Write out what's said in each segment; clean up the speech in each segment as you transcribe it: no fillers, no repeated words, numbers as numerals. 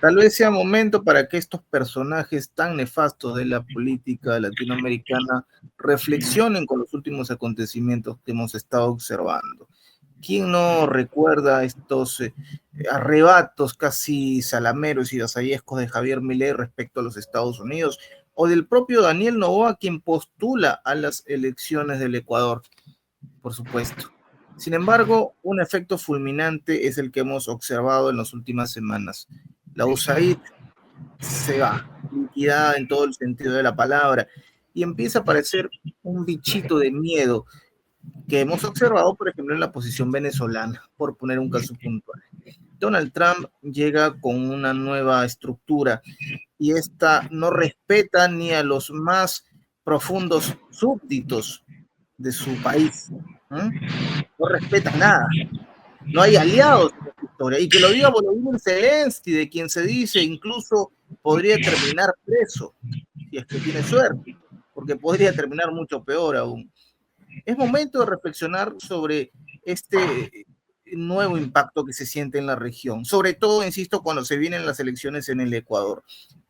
Tal vez sea momento para que estos personajes tan nefastos de la política latinoamericana reflexionen con los últimos acontecimientos que hemos estado observando. ¿Quién no recuerda estos arrebatos casi salameros y vasallescos de Javier Milei respecto a los Estados Unidos? O del propio Daniel Noboa, quien postula a las elecciones del Ecuador, por supuesto. Sin embargo, un efecto fulminante es el que hemos observado en las últimas semanas. La USAID se va, liquidada en todo el sentido de la palabra, y empieza a parecer un bichito de miedo que hemos observado, por ejemplo, en la posición venezolana, por poner un caso puntual. Donald Trump llega con una nueva estructura y esta no respeta ni a los más profundos súbditos de su país. No respeta nada. No hay aliados en esta historia. Y que lo diga Volodymyr Zelensky, de quien se dice incluso podría terminar preso, si es que tiene suerte, porque podría terminar mucho peor aún. Es momento de reflexionar sobre este nuevo impacto que se siente en la región, sobre todo, insisto, cuando se vienen las elecciones en el Ecuador.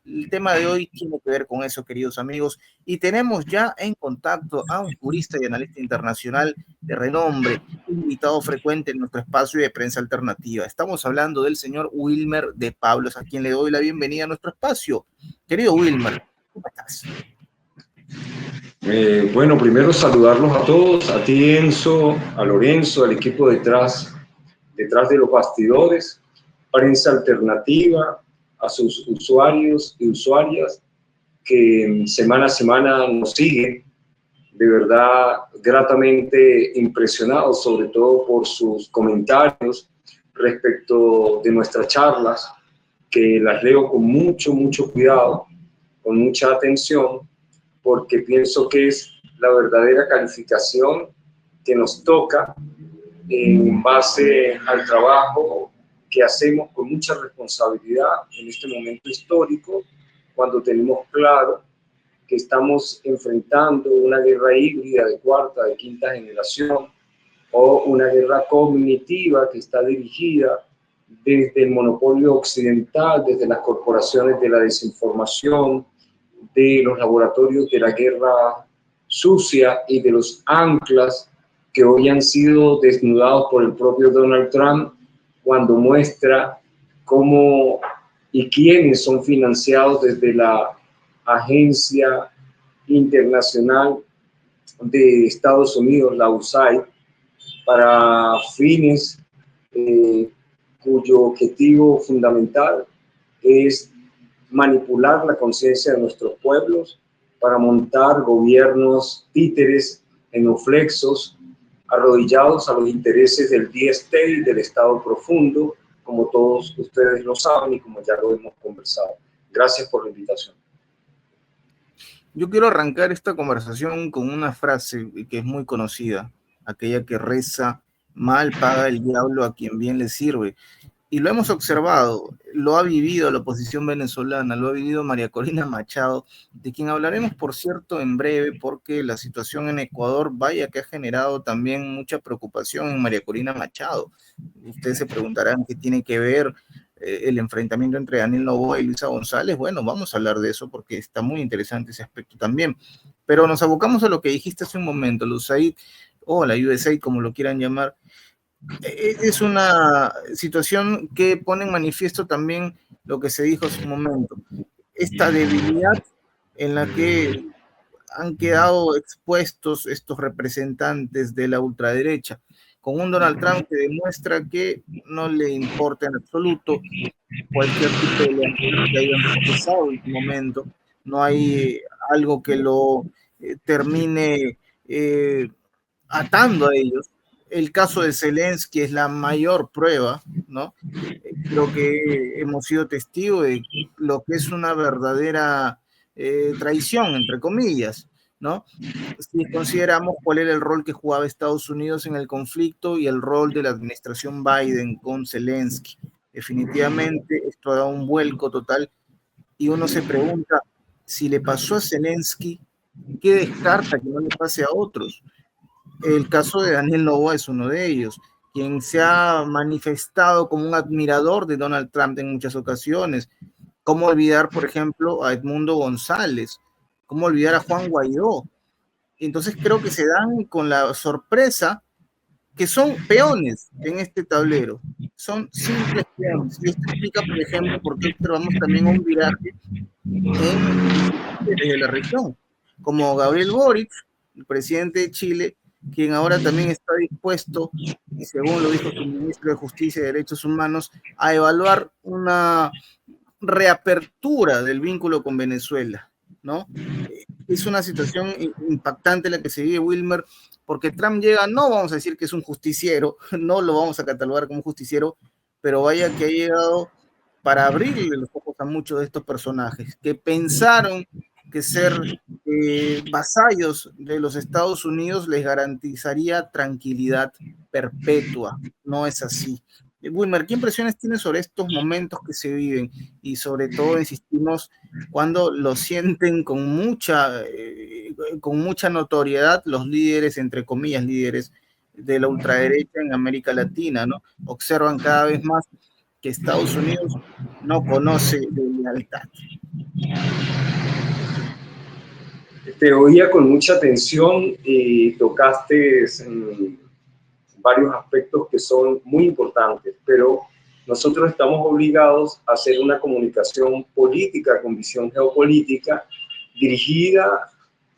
El tema de hoy tiene que ver con eso, queridos amigos, y tenemos ya en contacto a un jurista y analista internacional de renombre, invitado frecuente en nuestro espacio de prensa alternativa. Estamos hablando del señor Wilmer de Pablos, a quien le doy la bienvenida a nuestro espacio. Querido Wilmer, ¿cómo estás? Bueno, primero saludarlos a todos, a ti Enzo, a Lorenzo, al equipo detrás de los bastidores, prensa alternativa, a sus usuarios y usuarias que semana a semana nos siguen, de verdad gratamente impresionados, sobre todo por sus comentarios respecto de nuestras charlas, que las leo con mucho cuidado, con mucha atención, porque pienso que es la verdadera calificación que nos toca en base al trabajo que hacemos con mucha responsabilidad en este momento histórico, cuando tenemos claro que estamos enfrentando una guerra híbrida de cuarta, de quinta generación, o una guerra cognitiva que está dirigida desde el monopolio occidental, desde las corporaciones de la desinformación, de los laboratorios de la guerra sucia y de los anclas que hoy han sido desnudados por el propio Donald Trump cuando muestra cómo y quiénes son financiados desde la Agencia Internacional de Estados Unidos, la USAID, para fines cuyo objetivo fundamental es manipular la conciencia de nuestros pueblos para montar gobiernos títeres, genuflexos, arrodillados a los intereses del Deep State y del Estado profundo, como todos ustedes lo saben y como ya lo hemos conversado. Gracias por la invitación. Yo quiero arrancar esta conversación con una frase que es muy conocida, aquella que reza: mal paga el diablo a quien bien le sirve. Y lo hemos observado, lo ha vivido la oposición venezolana, lo ha vivido María Corina Machado, de quien hablaremos, por cierto, en breve, porque la situación en Ecuador, vaya que ha generado también mucha preocupación en María Corina Machado. Ustedes se preguntarán qué tiene que ver el enfrentamiento entre Daniel Noboa y Luisa González. Bueno, vamos a hablar de eso porque está muy interesante ese aspecto también. Pero nos abocamos a lo que dijiste hace un momento, la USAID, o la USAID, como lo quieran llamar. Es una situación que pone en manifiesto también lo que se dijo hace un momento, esta debilidad en la que han quedado expuestos estos representantes de la ultraderecha, con un Donald Trump que demuestra que no le importa en absoluto cualquier tipo de lealtad que hayan profesado en su momento, no hay algo que lo termine atando a ellos. El caso de Zelensky es la mayor prueba, ¿no? Creo que hemos sido testigos de lo que es una verdadera traición, entre comillas, ¿no? Si consideramos cuál era el rol que jugaba Estados Unidos en el conflicto y el rol de la administración Biden con Zelensky. Definitivamente esto da un vuelco total y uno se pregunta, si le pasó a Zelensky, ¿qué descarta que no le pase a otros? El caso de Daniel Noboa es uno de ellos. quien se ha manifestado como un admirador de Donald Trump en muchas ocasiones. ¿Cómo olvidar, por ejemplo, a Edmundo González? ¿Cómo olvidar a Juan Guaidó? Entonces creo que se dan con la sorpresa que son peones en este tablero, son simples peones. Y esto explica, por ejemplo, por qué observamos también un viraje en líderes de la región, como Gabriel Boric, el presidente de Chile, quien ahora también está dispuesto, y según lo dijo su ministro de Justicia y Derechos Humanos, a evaluar una reapertura del vínculo con Venezuela, ¿no? Es una situación impactante la que se vive, Wilmer, porque Trump llega, no vamos a decir que es un justiciero, no lo vamos a catalogar como un justiciero, pero vaya que ha llegado para abrirle los ojos a muchos de estos personajes que pensaron que ser vasallos de los Estados Unidos les garantizaría tranquilidad perpetua. No es así. Wilmer, ¿qué impresiones tienes sobre estos momentos que se viven? Y sobre todo, insistimos, cuando lo sienten con mucha notoriedad los líderes, entre comillas, líderes de la ultraderecha en América Latina, ¿no? Observan cada vez más que Estados Unidos no conoce de lealtad. Te oía con mucha atención y tocaste varios aspectos que son muy importantes, pero nosotros estamos obligados a hacer una comunicación política con visión geopolítica dirigida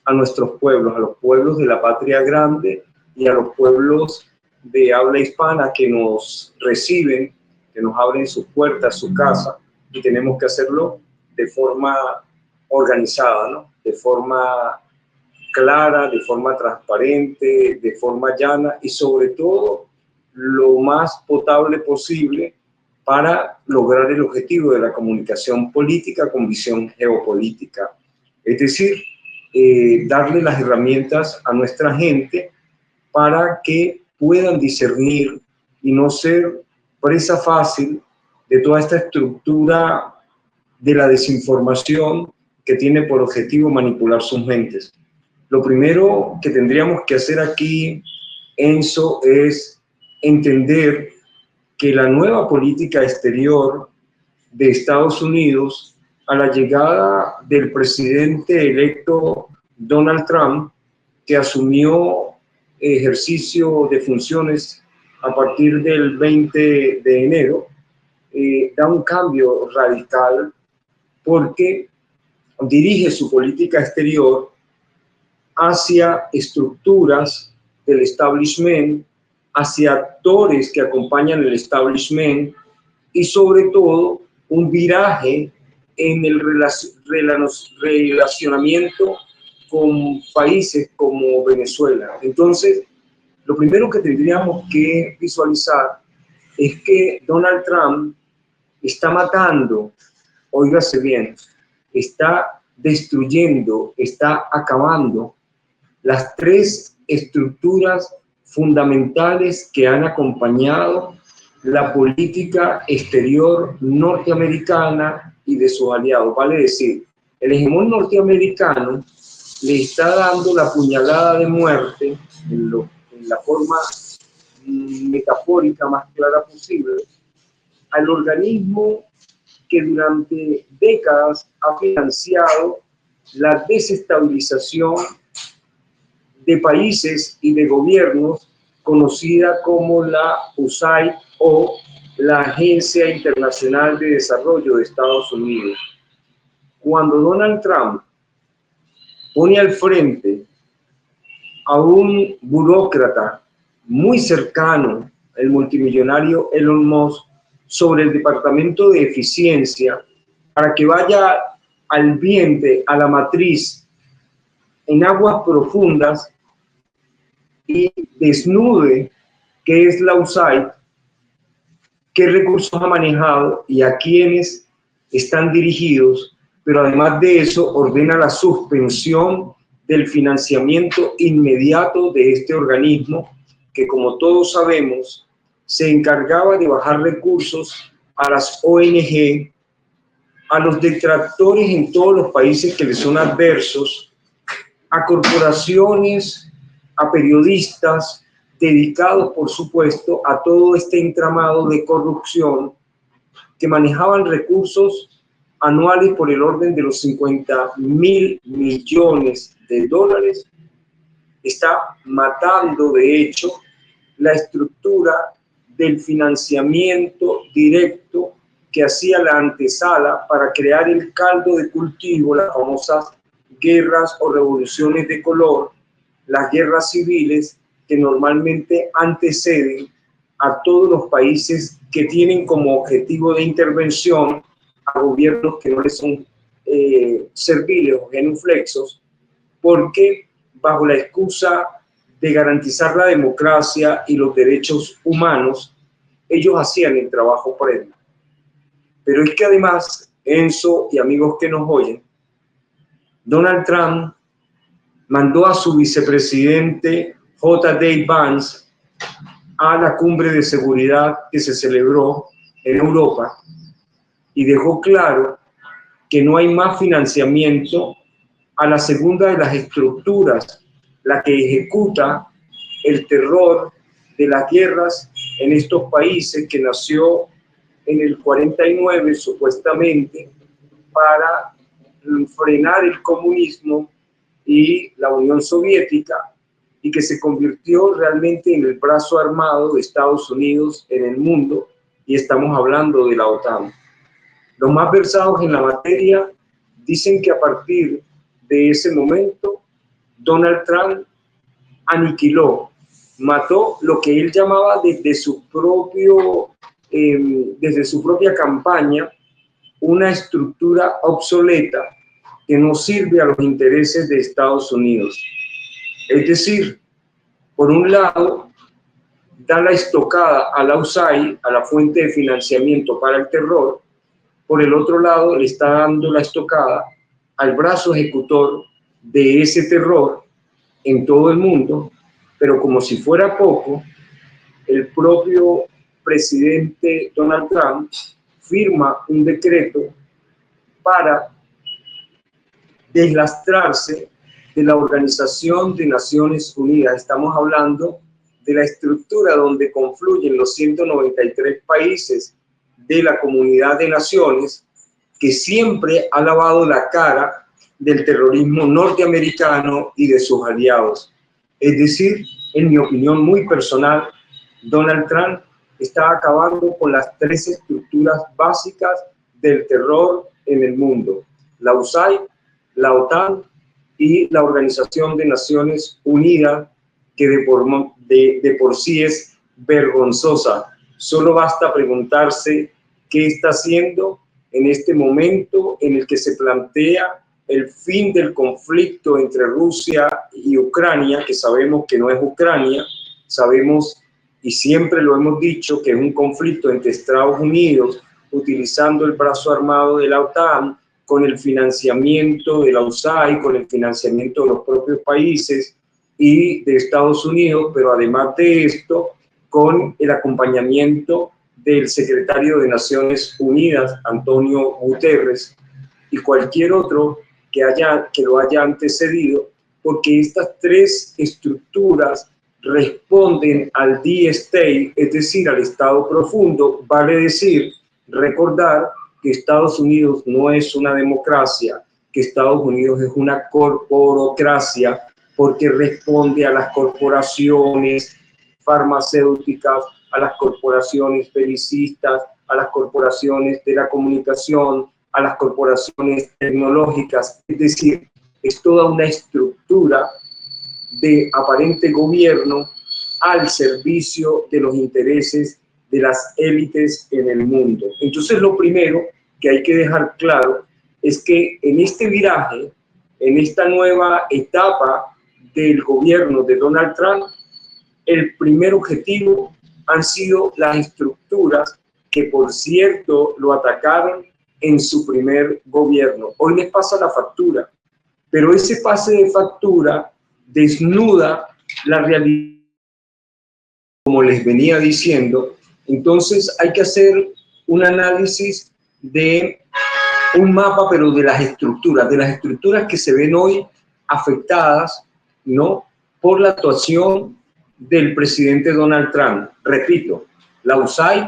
a nuestros pueblos, a los pueblos de la patria grande y a los pueblos de habla hispana que nos reciben, que nos abren sus puertas, su casa, y tenemos que hacerlo de forma organizada, ¿no? De forma clara, de forma transparente, de forma llana y sobre todo lo más potable posible para lograr el objetivo de la comunicación política con visión geopolítica. Es decir, darle las herramientas a nuestra gente para que puedan discernir y no ser presa fácil de toda esta estructura de la desinformación que tiene por objetivo manipular sus mentes. Lo primero que tendríamos que hacer aquí, Enzo, es entender que la nueva política exterior de Estados Unidos, a la llegada del presidente electo Donald Trump, que asumió ejercicio de funciones a partir del 20 de enero, da un cambio radical porque dirige su política exterior hacia estructuras del establishment, hacia actores que acompañan el establishment y sobre todo un viraje en el relacionamiento con países como Venezuela. Entonces, lo primero que tendríamos que visualizar es que Donald Trump está matando, óigase bien, está destruyendo, está acabando las tres estructuras fundamentales que han acompañado la política exterior norteamericana y de sus aliados. Vale decir, el hegemón norteamericano le está dando la puñalada de muerte en la forma metafórica más clara posible al organismo que durante décadas ha financiado la desestabilización de países y de gobiernos conocida como la USAID o la Agencia Internacional de Desarrollo de Estados Unidos. Cuando Donald Trump pone al frente a un burócrata muy cercano, el multimillonario Elon Musk, sobre el Departamento de Eficiencia, para que vaya al vientre, a la matriz, en aguas profundas y desnude qué es la USAID, qué recursos ha manejado y a quiénes están dirigidos, pero además de eso ordena la suspensión del financiamiento inmediato de este organismo que, como todos sabemos, se encargaba de bajar recursos a las ONG, a los detractores en todos los países que les son adversos, a corporaciones, a periodistas, dedicados, por supuesto, a todo este entramado de corrupción, que manejaban recursos anuales por el orden de los 50.000 millones de dólares, está matando, de hecho, la estructura del financiamiento directo que hacía la antesala para crear el caldo de cultivo, las famosas guerras o revoluciones de color, las guerras civiles que normalmente anteceden a todos los países que tienen como objetivo de intervención a gobiernos que no les son serviles o genuflexos, porque bajo la excusa de garantizar la democracia y los derechos humanos, ellos hacían el trabajo previo. Pero es que además, Enzo y amigos que nos oyen, Donald Trump mandó a su vicepresidente J.D. Vance a la cumbre de seguridad que se celebró en Europa y dejó claro que no hay más financiamiento a la segunda de las estructuras, la que ejecuta el terror de las guerras en estos países, que nació en el 49 supuestamente para frenar el comunismo y la Unión Soviética, y que se convirtió realmente en el brazo armado de Estados Unidos en el mundo, y estamos hablando de la OTAN. Los más versados en la materia dicen que a partir de ese momento Donald Trump aniquiló, mató lo que él llamaba desde su propia campaña una estructura obsoleta que no sirve a los intereses de Estados Unidos. Es decir, por un lado, da la estocada a la USAID, a la fuente de financiamiento para el terror. Por el otro lado, le está dando la estocada al brazo ejecutor de ese terror en todo el mundo. Pero como si fuera poco, el propio presidente Donald Trump firma un decreto para deslastrarse de la Organización de Naciones Unidas. Estamos hablando de la estructura donde confluyen los 193 países de la Comunidad de Naciones, que siempre ha lavado la cara del terrorismo norteamericano y de sus aliados. Es decir, en mi opinión muy personal, Donald Trump está acabando con las tres estructuras básicas del terror en el mundo: la USAID, la OTAN y la Organización de Naciones Unidas, que de por sí es vergonzosa. Solo basta preguntarse qué está haciendo en este momento en el que se plantea el fin del conflicto entre Rusia y Ucrania, que sabemos que no es Ucrania, sabemos y siempre lo hemos dicho que es un conflicto entre Estados Unidos utilizando el brazo armado de la OTAN, con el financiamiento de la USAID, con el financiamiento de los propios países y de Estados Unidos, pero además de esto, con el acompañamiento del secretario de Naciones Unidas, Antonio Guterres, y cualquier otro que lo haya antecedido, porque estas tres estructuras responden al Deep State, es decir, al Estado profundo. Vale decir, recordar que Estados Unidos no es una democracia, que Estados Unidos es una corporocracia, porque responde a las corporaciones farmacéuticas, a las corporaciones belicistas, a las corporaciones de la comunicación, a las corporaciones tecnológicas. Es decir, es toda una estructura de aparente gobierno al servicio de los intereses de las élites en el mundo. Entonces, lo primero que hay que dejar claro es que en este viraje, en esta nueva etapa del gobierno de Donald Trump, el primer objetivo han sido las estructuras que, por cierto, lo atacaron en su primer gobierno. Hoy les pasa la factura, pero ese pase de factura desnuda la realidad, como les venía diciendo. Entonces hay que hacer un análisis de un mapa, pero de las estructuras que se ven hoy afectadas, ¿no?, por la actuación del presidente Donald Trump. Repito, la USAID,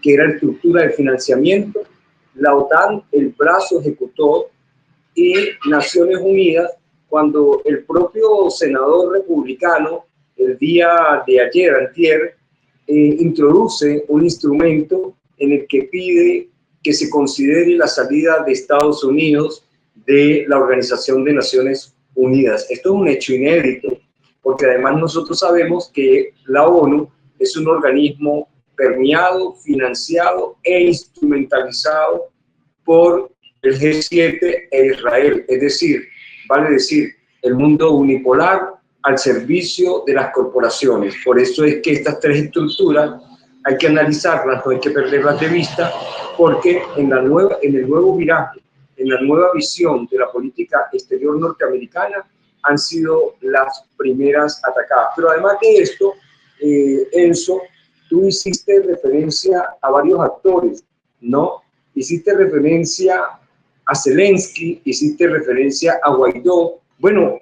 que era la estructura de financiamiento, la OTAN, el brazo ejecutor, y Naciones Unidas, cuando el propio senador republicano, el día de ayer, antier, introduce un instrumento en el que pide que se considere la salida de Estados Unidos de la Organización de Naciones Unidas. Esto es un hecho inédito, porque además nosotros sabemos que la ONU es un organismo permeado, financiado e instrumentalizado por el G7 e Israel, es decir, vale decir, el mundo unipolar al servicio de las corporaciones. Por eso es que estas tres estructuras hay que analizarlas, no hay que perderlas de vista, porque en el nuevo viraje, en la nueva visión de la política exterior norteamericana, han sido las primeras atacadas. Pero además de esto, Enzo, tú hiciste referencia a varios actores, ¿no? Hiciste referencia a Zelensky, hiciste referencia a Guaidó. Bueno,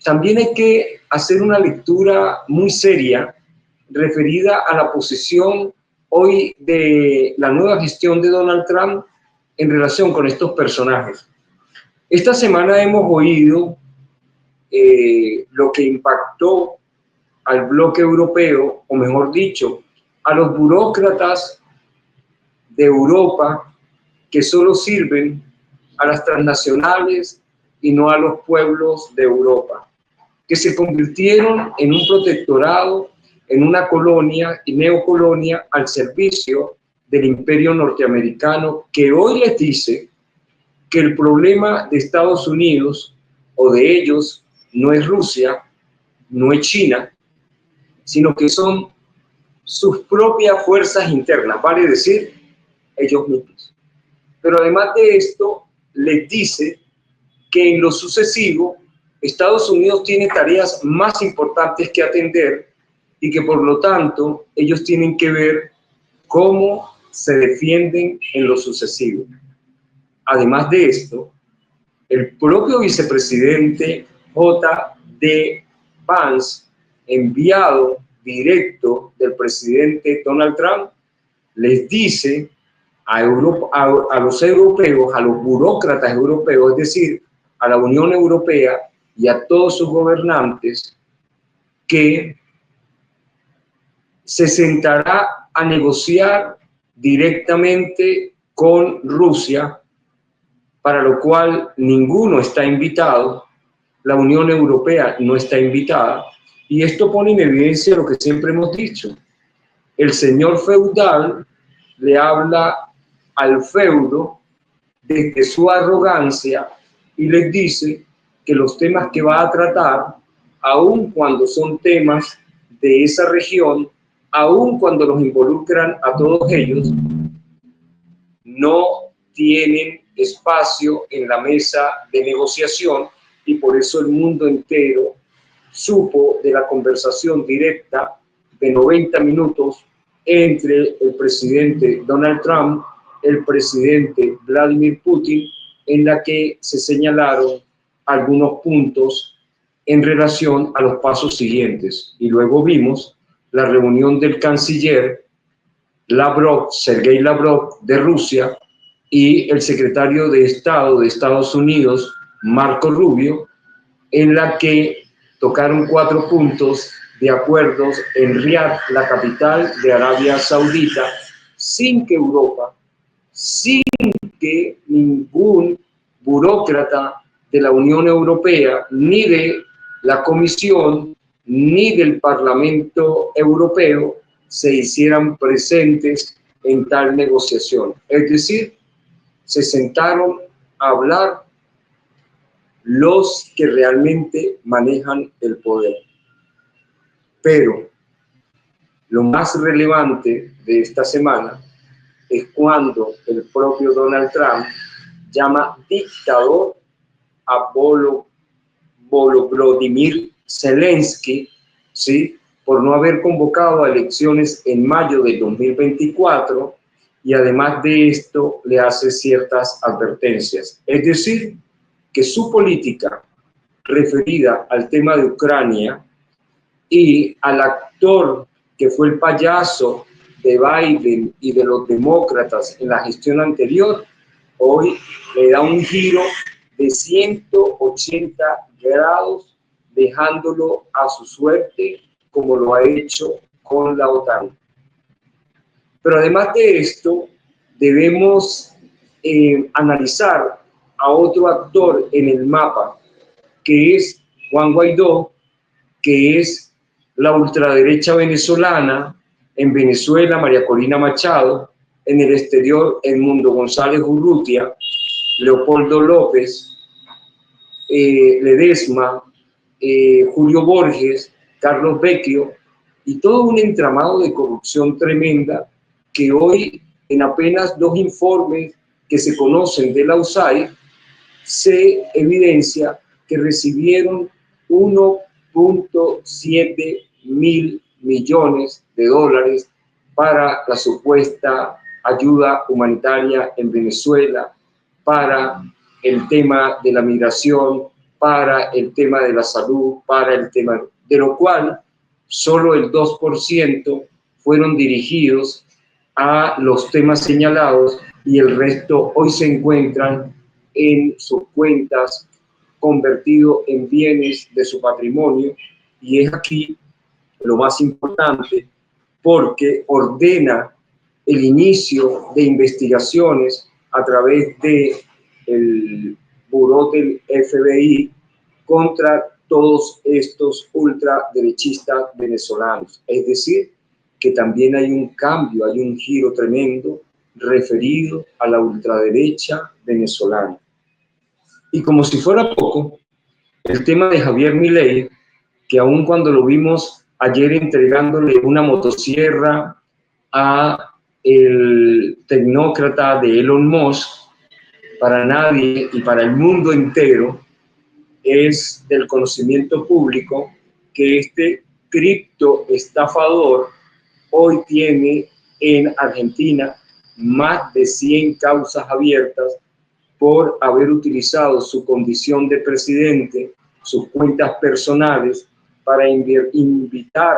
también hay que hacer una lectura muy seria referida a la posición hoy de la nueva gestión de Donald Trump en relación con estos personajes. Esta semana hemos oído lo que impactó al bloque europeo, o mejor dicho, a los burócratas de Europa que solo sirven a las transnacionales y no a los pueblos de Europa, que se convirtieron en un protectorado, en una colonia y neocolonia al servicio del imperio norteamericano, que hoy les dice que el problema de Estados Unidos o de ellos no es Rusia, no es China, sino que son sus propias fuerzas internas, vale decir, ellos mismos. Pero además de esto, les dice que en lo sucesivo, Estados Unidos tiene tareas más importantes que atender y que por lo tanto ellos tienen que ver cómo se defienden en lo sucesivo. Además de esto, el propio vicepresidente J.D. Vance, enviado directo del presidente Donald Trump, les dice a los europeos, a los burócratas europeos, es decir, a la Unión Europea y a todos sus gobernantes, que se sentará a negociar directamente con Rusia, para lo cual ninguno está invitado, la Unión Europea no está invitada, y esto pone en evidencia lo que siempre hemos dicho. El señor feudal le habla al feudo desde su arrogancia y les dice que los temas que va a tratar, aun cuando son temas de esa región, aun cuando los involucran a todos ellos, no tienen espacio en la mesa de negociación, y por eso el mundo entero supo de la conversación directa de 90 minutos entre el presidente Donald Trump, el presidente Vladimir Putin, en la que se señalaron algunos puntos en relación a los siguientes. Y luego vimos la reunión del canciller Lavrov, Sergei Lavrov, de Rusia, y el secretario de Estado de Estados Unidos, Marco Rubio, en la que tocaron 4 puntos de acuerdos en Riad, la capital de Arabia Saudita, sin que Europa, sin que ningún burócrata de la Unión Europea, ni de la Comisión, ni del Parlamento Europeo se hicieran presentes en tal negociación. Es decir, se sentaron a hablar los que realmente manejan el poder. Pero lo más relevante de esta semana es cuando el propio Donald Trump llama dictador a Volodymyr Zelensky, ¿sí?, por no haber convocado a elecciones en mayo de 2024, y además de esto le hace ciertas advertencias. Es decir, que su política referida al tema de Ucrania y al actor que fue el payaso de Biden y de los demócratas en la gestión anterior, hoy le da un giro de 180 grados, dejándolo a su suerte, como lo ha hecho con la OTAN. Pero además de esto, debemos analizar a otro actor en el mapa, que es Juan Guaidó, que es la ultraderecha venezolana, en Venezuela María Corina Machado, en el exterior Edmundo González Urrutia, Leopoldo López, Ledesma, Julio Borges, Carlos Vecchio, y todo un entramado de corrupción tremenda que hoy, en apenas 2 informes que se conocen de la USAID, se evidencia que recibieron 1.7 mil millones de dólares para la supuesta ayuda humanitaria en Venezuela, para el tema de la migración, para el tema de la salud, para el tema de lo cual solo el 2% fueron dirigidos a los temas señalados y el resto hoy se encuentran en sus cuentas convertido en bienes de su patrimonio, y es aquí lo más importante porque ordena el inicio de investigaciones a través del buró del FBI contra todos estos ultraderechistas venezolanos. Es decir, que también hay un cambio, hay un giro tremendo referido a la ultraderecha venezolana. Y como si fuera poco, el tema de Javier Milei, que aun cuando lo vimos ayer entregándole una motosierra a el tecnócrata de Elon Musk, para nadie y para el mundo entero es del conocimiento público que este criptoestafador hoy tiene en Argentina más de 100 causas abiertas por haber utilizado su condición de presidente, sus cuentas personales, para invitar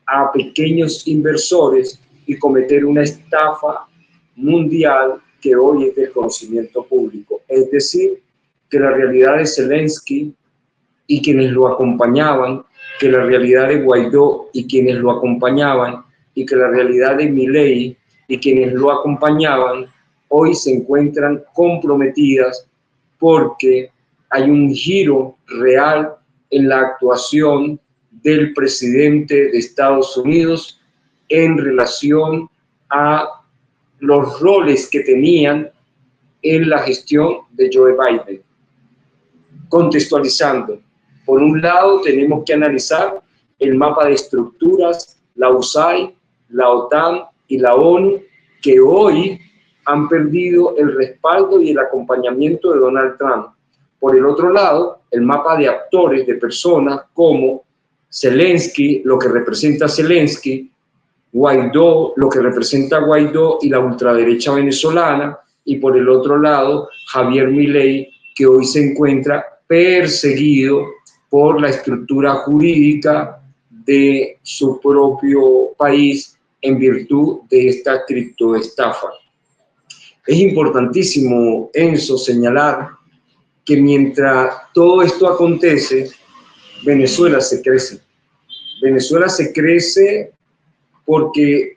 a pequeños inversores y cometer una estafa mundial que hoy es del conocimiento público. Es decir, que la realidad de Zelensky y quienes lo acompañaban, que la realidad de Guaidó y quienes lo acompañaban, y que la realidad de Milei y quienes lo acompañaban, hoy se encuentran comprometidas porque hay un giro real en la actuación del presidente de Estados Unidos en relación a los roles que tenían en la gestión de Joe Biden. Contextualizando, por un lado tenemos que analizar el mapa de estructuras, la USAID, la OTAN y la ONU, que hoy han perdido el respaldo y el acompañamiento de Donald Trump. Por el otro lado, el mapa de actores, de personas como Zelensky, lo que representa Zelensky, Guaidó, lo que representa Guaidó y la ultraderecha venezolana, y por el otro lado, Javier Milei, que hoy se encuentra perseguido por la estructura jurídica de su propio país en virtud de esta criptoestafa. Es importantísimo, Enzo, señalar que mientras todo esto acontece, Venezuela se crece. Venezuela se crece porque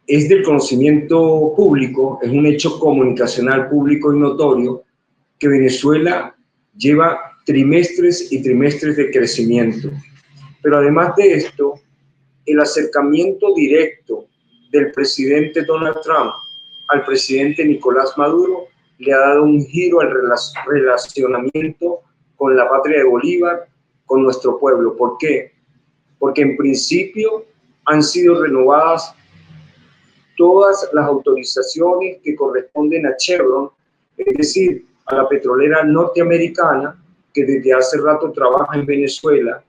es del conocimiento público, es un hecho comunicacional público y notorio, que Venezuela lleva trimestres y trimestres de crecimiento. Pero además de esto, el acercamiento directo del presidente Donald Trump al presidente Nicolás Maduro le ha dado un giro al relacionamiento con la patria de Bolívar, con nuestro pueblo. ¿Por qué? Porque en principio han sido renovadas todas las autorizaciones que corresponden a Chevron, es decir, a la petrolera norteamericana que desde hace rato trabaja en Venezuela,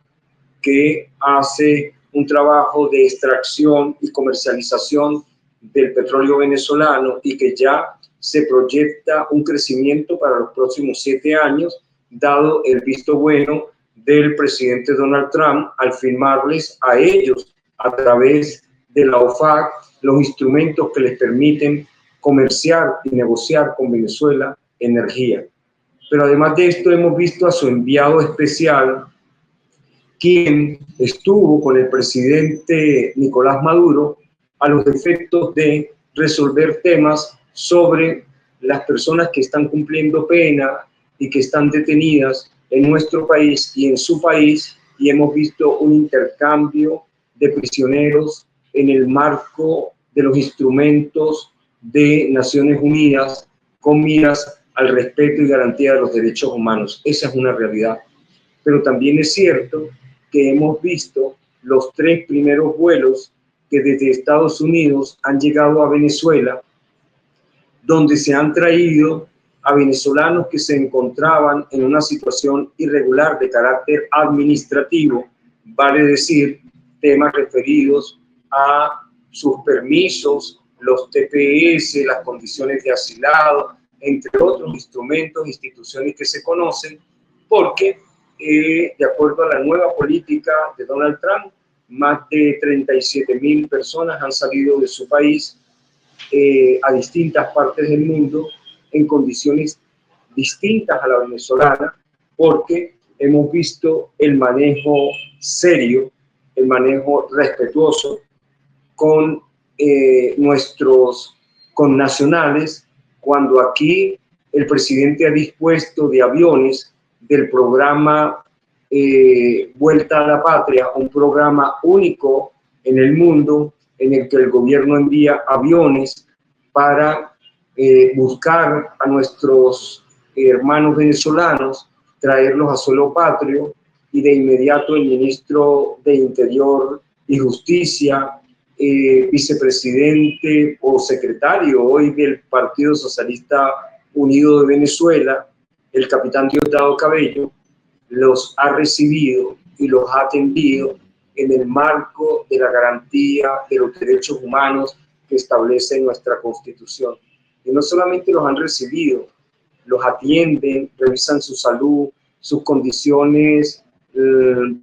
que hace un trabajo de extracción y comercialización del petróleo venezolano y que ya se proyecta un crecimiento para los próximos 7 años, dado el visto bueno del presidente Donald Trump al firmarles a ellos a través de la OFAC los instrumentos que les permiten comerciar y negociar con Venezuela energía. Pero además de esto hemos visto a su enviado especial, quien estuvo con el presidente Nicolás Maduro a los efectos de resolver temas sobre las personas que están cumpliendo pena y que están detenidas en nuestro país y en su país, y hemos visto un intercambio de prisioneros en el marco de los instrumentos de Naciones Unidas con miras al respeto y garantía de los derechos humanos. Esa es una realidad. Pero también es cierto que hemos visto los 3 primeros vuelos que desde Estados Unidos han llegado a Venezuela, donde se han traído a venezolanos que se encontraban en una situación irregular de carácter administrativo, vale decir, temas referidos a sus permisos, los TPS, las condiciones de asilado, entre otros instrumentos, instituciones que se conocen, porque de acuerdo a la nueva política de Donald Trump, más de 37.000 personas han salido de su país a distintas partes del mundo en condiciones distintas a la venezolana, porque hemos visto el manejo serio, el manejo respetuoso con nuestros connacionales, cuando aquí el presidente ha dispuesto de aviones del programa Vuelta a la Patria, un programa único en el mundo en el que el gobierno envía aviones para buscar a nuestros hermanos venezolanos, traerlos a suelo patrio, y de inmediato el ministro de Interior y Justicia, vicepresidente o secretario hoy del Partido Socialista Unido de Venezuela, el capitán Diosdado Cabello, los ha recibido y los ha atendido en el marco de la garantía de los derechos humanos que establece nuestra Constitución. Y no solamente los han recibido, los atienden, revisan su salud, sus condiciones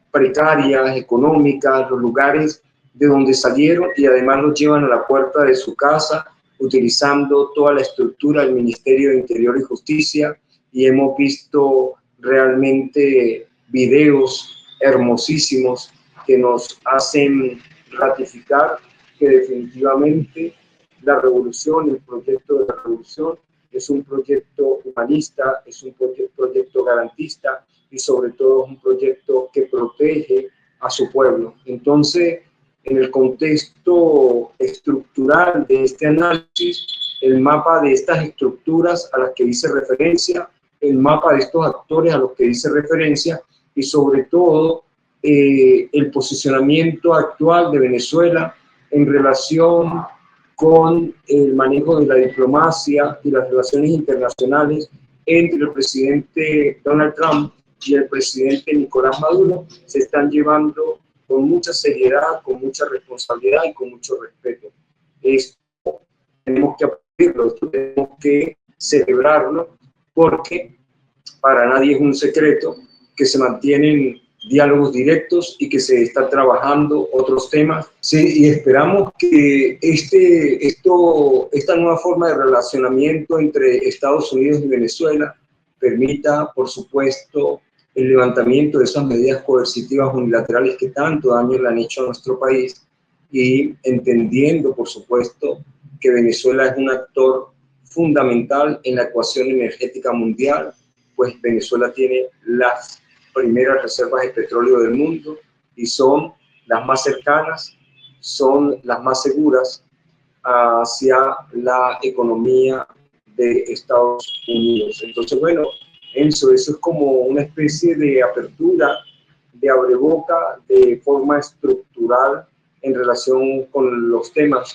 precarias, económicas, los lugares de donde salieron, y además los llevan a la puerta de su casa utilizando toda la estructura del Ministerio de Interior y Justicia, y hemos visto realmente videos hermosísimos que nos hacen ratificar que definitivamente la revolución, el proyecto de la revolución, es un proyecto humanista, es un proyecto garantista y sobre todo es un proyecto que protege a su pueblo. Entonces, en el contexto estructural de este análisis, el mapa de estas estructuras a las que hice referencia, el mapa de estos actores a los que hice referencia, y sobre todo el posicionamiento actual de Venezuela en relación con el manejo de la diplomacia y las relaciones internacionales entre el presidente Donald Trump y el presidente Nicolás Maduro, se están llevando con mucha seriedad, con mucha responsabilidad y con mucho respeto. Esto tenemos que aplaudirlo, esto tenemos que celebrarlo, porque para nadie es un secreto que se mantienen diálogos directos y que se está trabajando otros temas. Sí, y esperamos que esta nueva forma de relacionamiento entre Estados Unidos y Venezuela permita, por supuesto, el levantamiento de esas medidas coercitivas unilaterales que tanto daño le han hecho a nuestro país, y entendiendo, por supuesto, que Venezuela es un actor fundamental en la ecuación energética mundial, pues Venezuela tiene las primeras reservas de petróleo del mundo y son las más cercanas, son las más seguras hacia la economía de Estados Unidos. Entonces, bueno, Enzo, eso es como una especie de apertura, de abreboca, de forma estructural en relación con los temas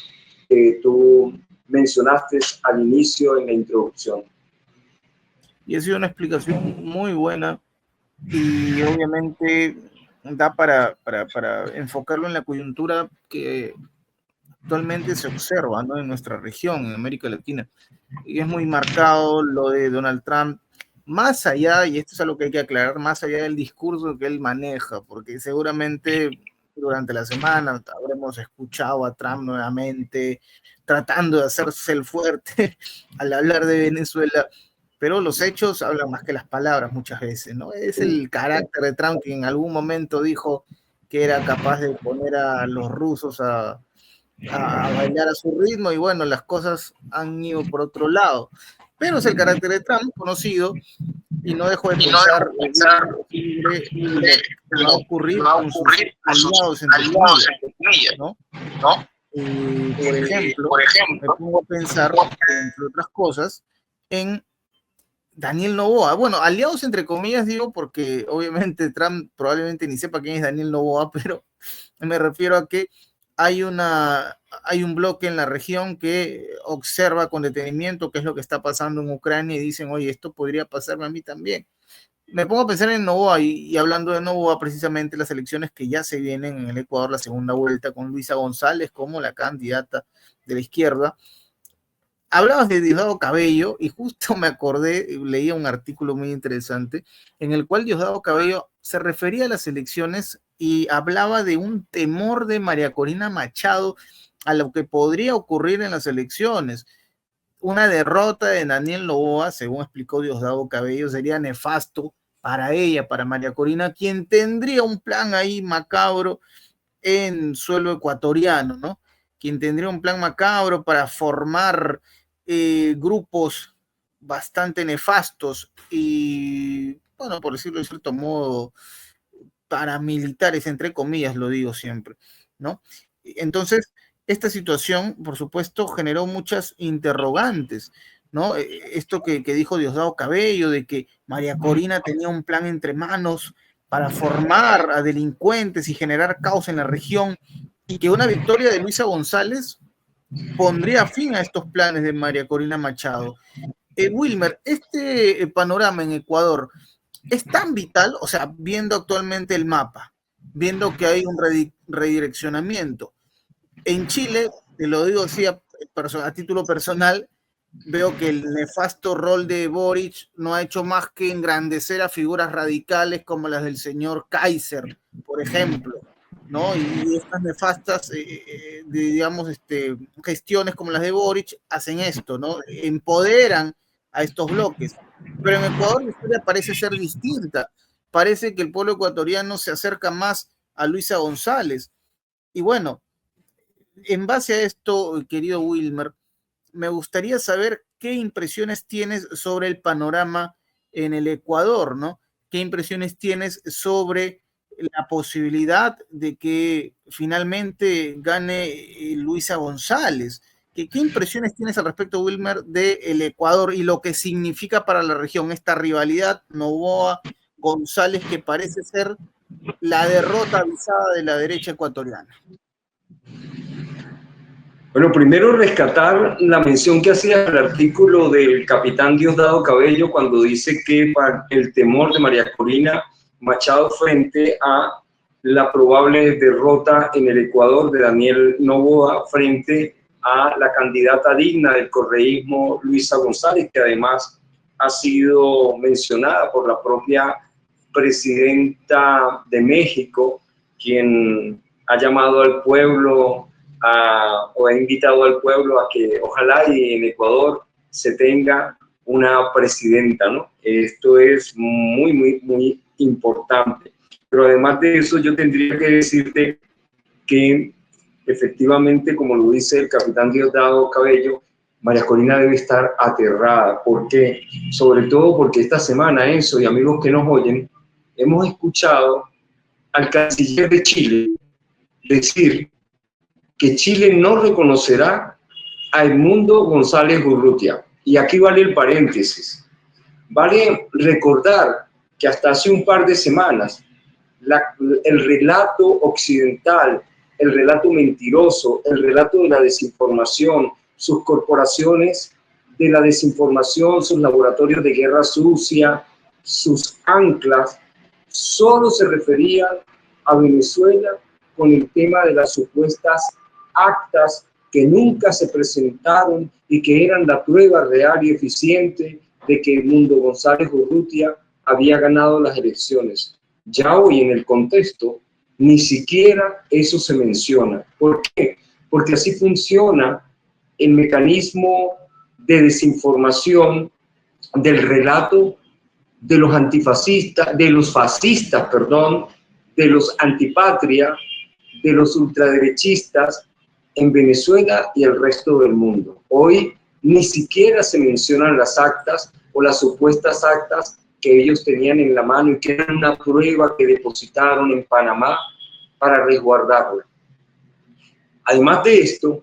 que tú mencionaste al inicio en la introducción. Y ha sido una explicación muy buena y obviamente da para enfocarlo en la coyuntura que actualmente se observa, ¿no?, en nuestra región, en América Latina. Y es muy marcado lo de Donald Trump más allá, y esto es algo que hay que aclarar, más allá del discurso que él maneja, porque seguramente durante la semana habremos escuchado a Trump nuevamente tratando de hacerse el fuerte al hablar de Venezuela, pero los hechos hablan más que las palabras muchas veces, ¿no? Es el carácter de Trump que en algún momento dijo que era capaz de poner a los rusos a bailar a su ritmo y bueno, las cosas han ido por otro lado. Pero es el carácter de Trump conocido y no dejo de pensar sobre lo que va a ocurrir con sus aliados, entre comillas, ¿no? Por ejemplo, me pongo a pensar, entre otras cosas, en Daniel Noboa. Bueno, aliados entre comillas digo porque obviamente Trump probablemente ni sepa quién es Daniel Noboa, pero me refiero a que hay un bloque en la región que observa con detenimiento qué es lo que está pasando en Ucrania y dicen, oye, esto podría pasarme a mí también. Me pongo a pensar en Noboa y hablando de Noboa, precisamente las elecciones que ya se vienen en el Ecuador, la segunda vuelta con Luisa González como la candidata de la izquierda. Hablabas de Diosdado Cabello y justo me acordé, leía un artículo muy interesante en el cual Diosdado Cabello se refería a las elecciones y hablaba de un temor de María Corina Machado a lo que podría ocurrir en las elecciones. Una derrota de Daniel Noboa, según explicó Diosdado Cabello, sería nefasto para ella, para María Corina, quien tendría un plan ahí macabro en suelo ecuatoriano, ¿no? Quien tendría un plan macabro para formar grupos bastante nefastos y, bueno, por decirlo de cierto modo, paramilitares, entre comillas, lo digo siempre, ¿no? Entonces, esta situación, por supuesto, generó muchas interrogantes, ¿no? Esto que dijo Diosdado Cabello, de que María Corina tenía un plan entre manos para formar a delincuentes y generar caos en la región, y que una victoria de Luisa González pondría fin a estos planes de María Corina Machado. Wilmer, este panorama en Ecuador es tan vital, o sea, viendo actualmente el mapa, viendo que hay un redireccionamiento. En Chile, te lo digo así a título personal, veo que el nefasto rol de Boric no ha hecho más que engrandecer a figuras radicales como las del señor Kaiser, por ejemplo, ¿no? Y estas nefastas, digamos, gestiones como las de Boric hacen esto, ¿no? Empoderan a estos bloques. Pero en Ecuador la historia parece ser distinta. Parece que el pueblo ecuatoriano se acerca más a Luisa González. Y bueno, en base a esto, querido Wilmer, me gustaría saber qué impresiones tienes sobre el panorama en el Ecuador, ¿no? ¿Qué impresiones tienes sobre la posibilidad de que finalmente gane Luisa González? ¿Qué impresiones tienes al respecto, Wilmer, del Ecuador y lo que significa para la región esta rivalidad Noboa-González que parece ser la derrota avisada de la derecha ecuatoriana? Bueno, primero rescatar la mención que hacía el artículo del capitán Diosdado Cabello cuando dice que el temor de María Corina Machado frente a la probable derrota en el Ecuador de Daniel Noboa frente a la candidata digna del correísmo Luisa González, que además ha sido mencionada por la propia presidenta de México, quien ha llamado al pueblo o he invitado al pueblo a que ojalá y en Ecuador se tenga una presidenta, ¿no? Esto es muy, muy, muy importante. Pero además de eso, yo tendría que decirte que efectivamente, como lo dice el capitán Diosdado Cabello, María Corina debe estar aterrada. ¿Por qué? Sobre todo porque esta semana, Enzo y amigos que nos oyen, hemos escuchado al canciller de Chile decir que Chile no reconocerá a Edmundo González Urrutia. Y aquí vale el paréntesis. Vale recordar que hasta hace un par de semanas el relato occidental, el relato mentiroso, el relato de la desinformación, sus corporaciones de la desinformación, sus laboratorios de guerra sucia, sus anclas, solo se referían a Venezuela con el tema de las supuestas actas que nunca se presentaron y que eran la prueba real y eficiente de que Edmundo González Urrutia había ganado las elecciones. Ya hoy en el contexto, ni siquiera eso se menciona. ¿Por qué? Porque así funciona el mecanismo de desinformación del relato de los antifascistas, de los fascistas, perdón, de los antipatria, de los ultraderechistas en Venezuela y el resto del mundo. Hoy ni siquiera se mencionan las actas o las supuestas actas que ellos tenían en la mano y que eran una prueba que depositaron en Panamá para resguardarla. Además de esto,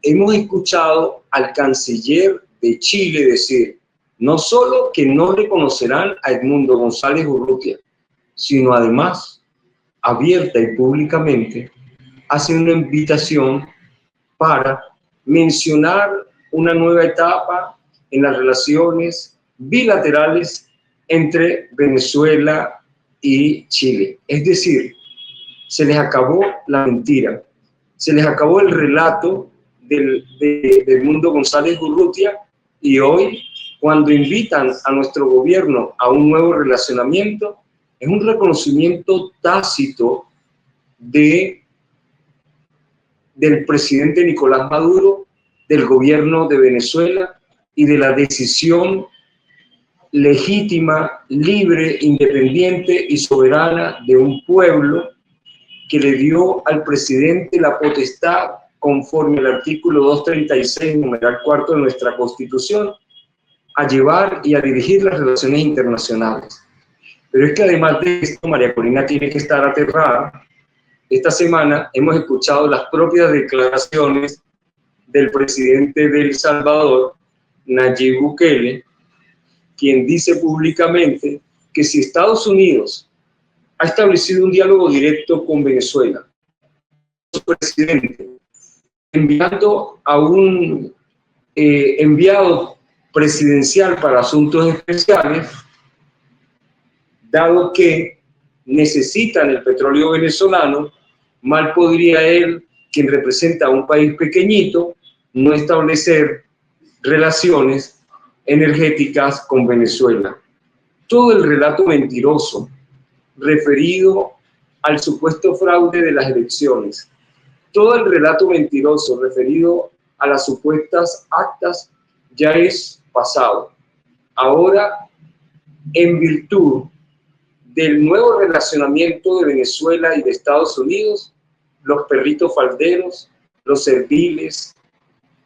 hemos escuchado al canciller de Chile decir no solo que no reconocerán a Edmundo González Urrutia, sino además, abierta y públicamente, hace una invitación para mencionar una nueva etapa en las relaciones bilaterales entre Venezuela y Chile. Es decir, se les acabó la mentira, se les acabó el relato de Edmundo González Urrutia, y hoy, cuando invitan a nuestro gobierno a un nuevo relacionamiento, es un reconocimiento tácito del presidente Nicolás Maduro, del gobierno de Venezuela y de la decisión legítima, libre, independiente y soberana de un pueblo que le dio al presidente la potestad, conforme al artículo 236, numeral 4 de nuestra Constitución, a llevar y a dirigir las relaciones internacionales. Pero es que además de esto, María Corina tiene que estar aterrada. Esta semana hemos escuchado las propias declaraciones del presidente de El Salvador, Nayib Bukele, quien dice públicamente que si Estados Unidos ha establecido un diálogo directo con Venezuela, su presidente, enviando a un enviado presidencial para asuntos especiales, dado que necesitan el petróleo venezolano, mal podría él, quien representa a un país pequeñito, no establecer relaciones energéticas con Venezuela. Todo el relato mentiroso referido al supuesto fraude de las elecciones, todo el relato mentiroso referido a las supuestas actas ya es pasado. Ahora, en virtud del nuevo relacionamiento de Venezuela y de Estados Unidos, los perritos falderos, los serviles,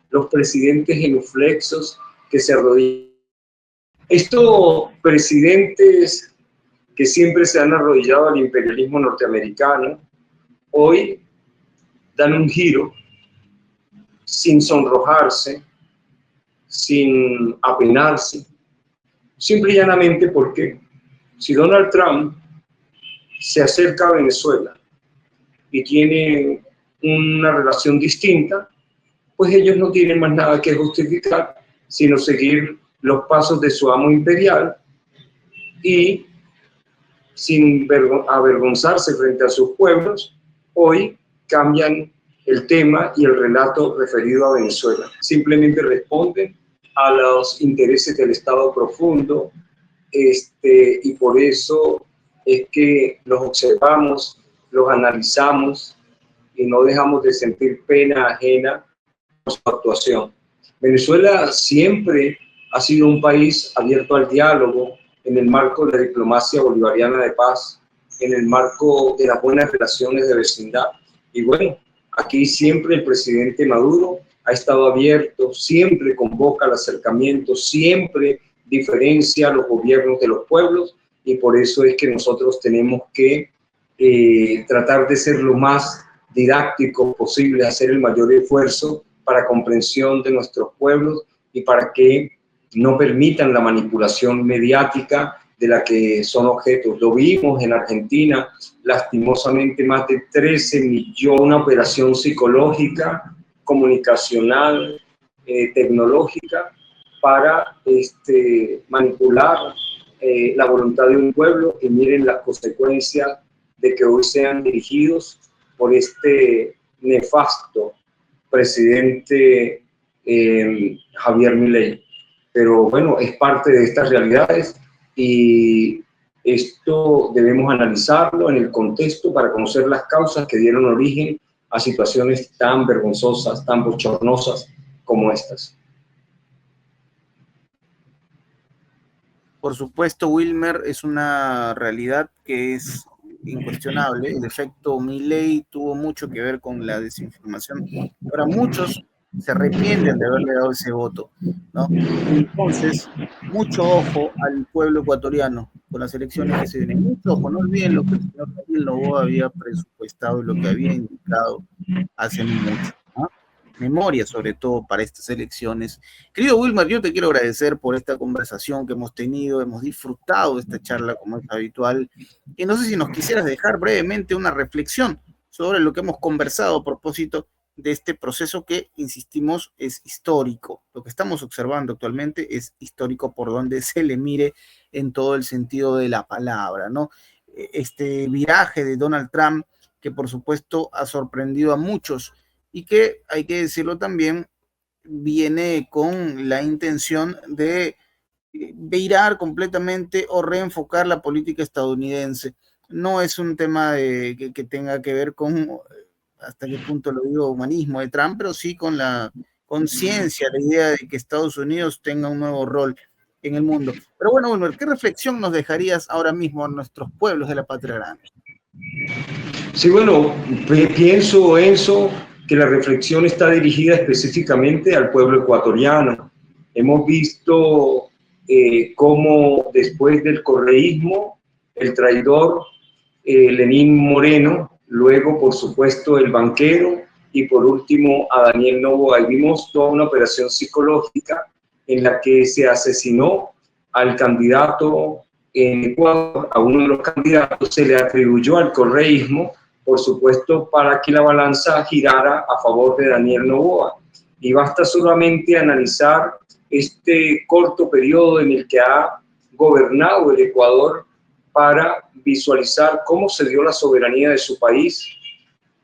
los presidentes genuflexos que se arrodillan. Estos presidentes que siempre se han arrodillado al imperialismo norteamericano, hoy dan un giro sin sonrojarse, sin apenarse, simple y llanamente porque si Donald Trump se acerca a Venezuela y tiene una relación distinta, pues ellos no tienen más nada que justificar, sino seguir los pasos de su amo imperial y, sin avergonzarse frente a sus pueblos, hoy cambian el tema y el relato referido a Venezuela. Simplemente responden a los intereses del Estado profundo, y por eso es que los observamos, los analizamos y no dejamos de sentir pena ajena por su actuación. Venezuela siempre ha sido un país abierto al diálogo en el marco de la diplomacia bolivariana de paz, en el marco de las buenas relaciones de vecindad. Y bueno, aquí siempre el presidente Maduro ha estado abierto, siempre convoca al acercamiento, siempre diferencia a los gobiernos de los pueblos, y por eso es que nosotros tenemos que tratar de ser lo más didáctico posible, hacer el mayor esfuerzo para comprensión de nuestros pueblos y para que no permitan la manipulación mediática de la que son objetos. Lo vimos en Argentina, lastimosamente más de 13 millones, una operación psicológica, comunicacional, tecnológica, para manipular la voluntad de un pueblo, y miren las consecuencias de que hoy sean dirigidos por este nefasto presidente Javier Milei. pero bueno, es parte de estas realidades y esto debemos analizarlo en el contexto para conocer las causas que dieron origen a situaciones tan vergonzosas, tan bochornosas como estas. Por supuesto, Wilmer, es una realidad que es incuestionable. El efecto Milei tuvo mucho que ver con la desinformación. Ahora muchos se arrepienten de haberle dado ese voto, ¿no? Entonces, mucho ojo al pueblo ecuatoriano con las elecciones que se vienen. Mucho ojo, no olviden lo que el señor Daniel Noboa había presupuestado y lo que había indicado hace no mucho, ¿no? Memoria, sobre todo para estas elecciones. Querido Wilmer, yo te quiero agradecer por esta conversación que hemos tenido, hemos disfrutado de esta charla como es habitual, y no sé si nos quisieras dejar brevemente una reflexión sobre lo que hemos conversado a propósito de este proceso que, insistimos, es histórico. Lo que estamos observando actualmente es histórico por donde se le mire en todo el sentido de la palabra, ¿no? Este viraje de Donald Trump, que por supuesto ha sorprendido a muchos y que, hay que decirlo también, viene con la intención de virar completamente o reenfocar la política estadounidense. No es un tema que tenga que ver con, hasta qué punto lo digo, humanismo de Trump, pero sí con la conciencia, la idea de que Estados Unidos tenga un nuevo rol en el mundo. Pero bueno, Wilmer, ¿qué reflexión nos dejarías ahora mismo a nuestros pueblos de la patria grande? Sí, bueno, pienso, Enzo, que la reflexión está dirigida específicamente al pueblo ecuatoriano. Hemos visto cómo después del correísmo, el traidor Lenín Moreno, luego, por supuesto, el banquero y por último a Daniel Noboa. Vimos toda una operación psicológica en la que se asesinó al candidato en Ecuador, a uno de los candidatos, se le atribuyó al correísmo, por supuesto, para que la balanza girara a favor de Daniel Noboa. Y basta solamente analizar este corto periodo en el que ha gobernado el Ecuador para visualizar cómo se dio la soberanía de su país,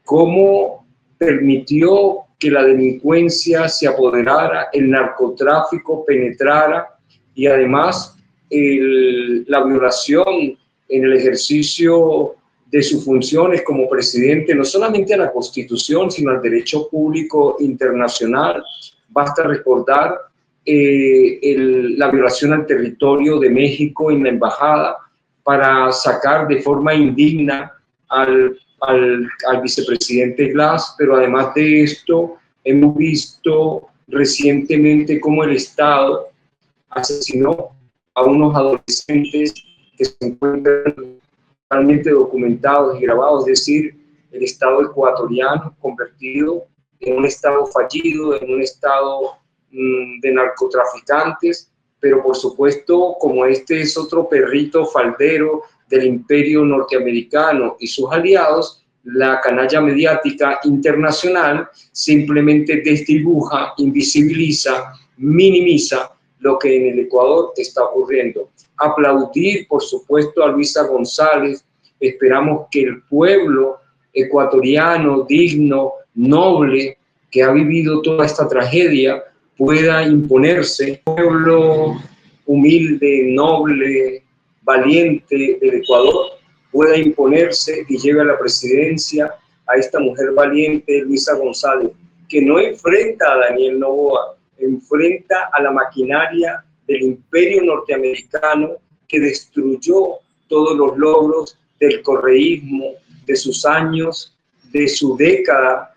cómo permitió que la delincuencia se apoderara, el narcotráfico penetrara y además la violación en el ejercicio de sus funciones como presidente, no solamente a la Constitución, sino al derecho público internacional. Basta recordar la violación al territorio de México en la embajada para sacar de forma indigna al vicepresidente Glass, pero además de esto, hemos visto recientemente cómo el Estado asesinó a unos adolescentes que se encuentran totalmente documentados y grabados, es decir, el Estado ecuatoriano convertido en un Estado fallido, en un Estado de narcotraficantes, pero por supuesto, como este es otro perrito faldero del imperio norteamericano y sus aliados, la canalla mediática internacional simplemente desdibuja, invisibiliza, minimiza lo que en el Ecuador está ocurriendo. Aplaudir, por supuesto, a Luisa González. Esperamos que el pueblo ecuatoriano, digno, noble, que ha vivido toda esta tragedia, pueda imponerse. Pueblo humilde, noble, valiente del Ecuador pueda imponerse y lleve a la presidencia a esta mujer valiente, Luisa González, que no enfrenta a Daniel Noboa, enfrenta a la maquinaria del imperio norteamericano que destruyó todos los logros del correísmo, de sus años, de su década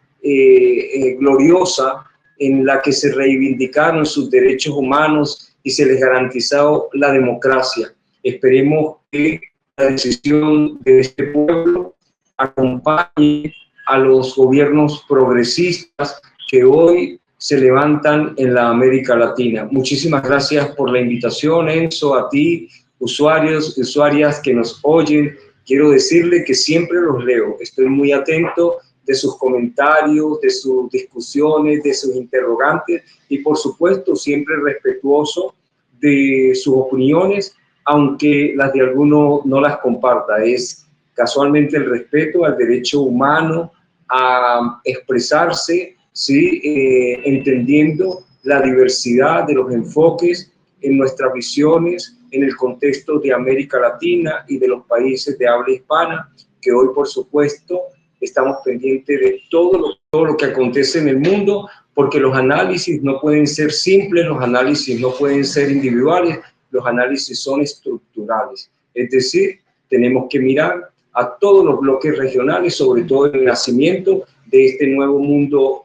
gloriosa en la que se reivindicaron sus derechos humanos y se les garantizó la democracia. Esperemos que la decisión de este pueblo acompañe a los gobiernos progresistas que hoy se levantan en la América Latina. Muchísimas gracias por la invitación, Enzo, a ti, usuarios y usuarias que nos oyen. Quiero decirle que siempre los leo, estoy muy atento de sus comentarios, de sus discusiones, de sus interrogantes y por supuesto siempre respetuoso de sus opiniones, aunque las de alguno no las comparta. Es casualmente el respeto al derecho humano a expresarse, ¿sí? Entendiendo la diversidad de los enfoques en nuestras visiones en el contexto de América Latina y de los países de habla hispana, que hoy, por supuesto, estamos pendientes de todo lo que acontece en el mundo, porque los análisis no pueden ser simples, los análisis no pueden ser individuales, los análisis son estructurales. Es decir, tenemos que mirar a todos los bloques regionales, sobre todo el nacimiento de este nuevo mundo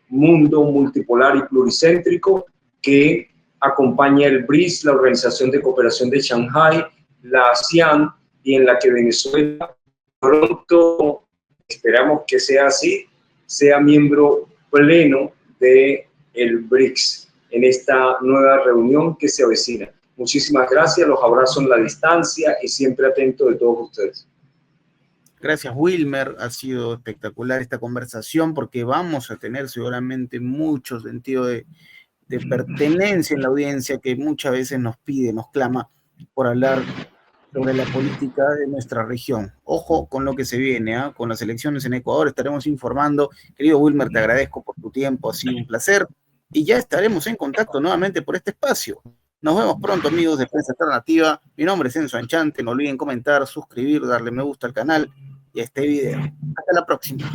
multipolar y pluricéntrico que acompaña el BRICS, la Organización de Cooperación de Shanghái, la ASEAN, y en la que Venezuela pronto, esperamos que sea así, sea miembro pleno de el BRICS en esta nueva reunión que se avecina. Muchísimas gracias, los abrazo en la distancia y siempre atento de todos ustedes. Gracias, Wilmer. Ha sido espectacular esta conversación porque vamos a tener seguramente mucho sentido de pertenencia en la audiencia que muchas veces nos pide, nos clama por hablar sobre la política de nuestra región. Ojo con lo que se viene, ¿eh? Con las elecciones en Ecuador estaremos informando. Querido Wilmer, te agradezco por tu tiempo, ha sido un placer y ya estaremos en contacto nuevamente por este espacio. Nos vemos pronto, amigos de Prensa Alternativa. Mi nombre es Enzo Anchante. No olviden comentar, suscribir, darle me gusta al canal y a este video. Hasta la próxima.